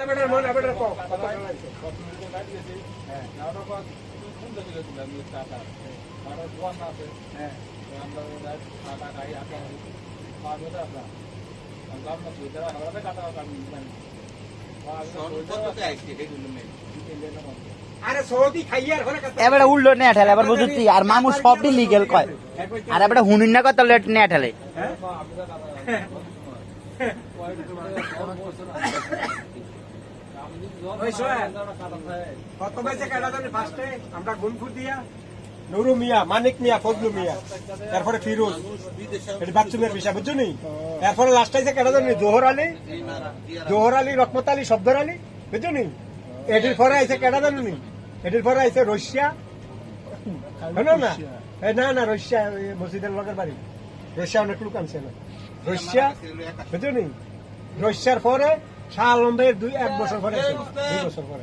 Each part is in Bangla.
এবারে মন এবারে কো কথা বলাইছে হ্যাঁ আমরা কত সুন্দর দিলাম এই টাকা আর দোয়ান আছে হ্যাঁ আমরা টাকা খাই আটা পাবো না আমরা আমরা বুঝতে না আমরা কাটা কাটি জানি আরে সৌদি খাইয়ার ঘরে কথা এবারে উল্টো নে ঠেলে এবার বুঝতি আর মামু সবই লিগ্যাল কয় আর এবারে হুনুন না কথা লেট নে ঠেলে কত বেজে কাটা জানি ফার্স্টে আমরা গুনফুর দিয়া নুরু মিয়া মানিক মিয়া ফজলু মিয়া তারপরে ফিরোজ এটা বাচ্চুমের বিষয় বুঝছো নি এরপরে লাস্ট আইছে কেটা জানি জোহর আলী রহমত আলী শব্দর আলী বুঝছো নি এটির পরে আইছে কেটা জানি নি এটির পরে আইছে রশিয়া শোনো না না না রশিয়া মসজিদের লগের বাড়ি রশিয়া অনেক লোক আনছে না রশিয়া বুঝছো নি রশিয়ার পরে শাহ আলম ভাইয়ের 1 বছর পরে 2 বছর পরে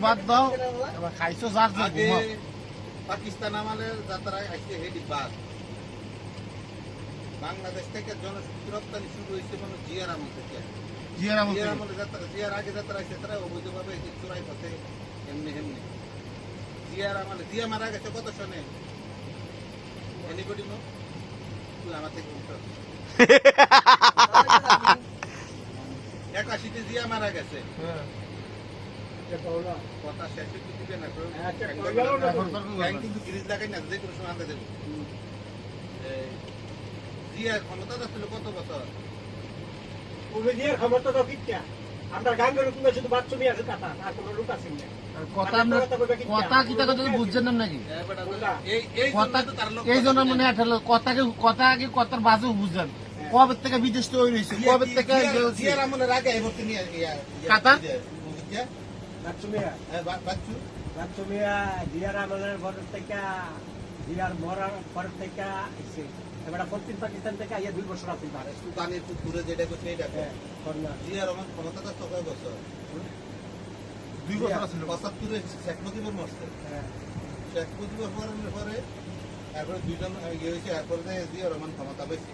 বাদ দাও খাইছো পাকিস্তান আমলের যাত্রায় আজকে হেডি বাদ বাংলাদেশ থেকে জনশক্তি রপ্তানি শুরু হয়েছে মানে জিয়ার আমল থেকে জিয়ার আমলে যাত্রা জিয়ার আগে যাত্রা আছে তারা অবৈধভাবে চুরাই পথে এমনি জিয়ার আমলে জিয়া মারা গেছে কত সনে এনিবডি নো তুই আমার থেকে উঠো 81 তে জিয়া মারা গেছে কথা শেষ হতে দিবে না কিন্তু গ্রিজ লাগাই না যে কোনো সময় আনতে দেবো জিয়ার ক্ষমতা ছিল কত বছর জিয়ার ক্ষমতা তো কিটা আমরা গাঙ্গের রকম শুধু বাচ্চুমি আছে কাটা আর কোনো লোক আছে না কথা কিতা কথা বুঝছেন না নাকি এই জন্য মনে হয় কথা আগে কথার বাজে বুঝছেন কবে থেকে বিদেশ তৈরি হয়েছে কবে থেকে কাতার বাচ্চুমিয়া জিয়ার আমলের পর থেকে জিয়ার মরার পর থেকে এবার পশ্চিম পাকিস্তান থেকে আইয়া 2 বছর আছে সুলতানের পুকুরে যেটা করছে এটা জিয়ার রহমান ক্ষমতা তো কয় বছর 2 বছর ছিল 75 শেখ মুজিবুর মরছে শেখ মুজিবুর মরণের পরে এরপরে দুইজন ইয়ে হয়েছে এরপরে জিয়া রহমান ক্ষমতা বেশি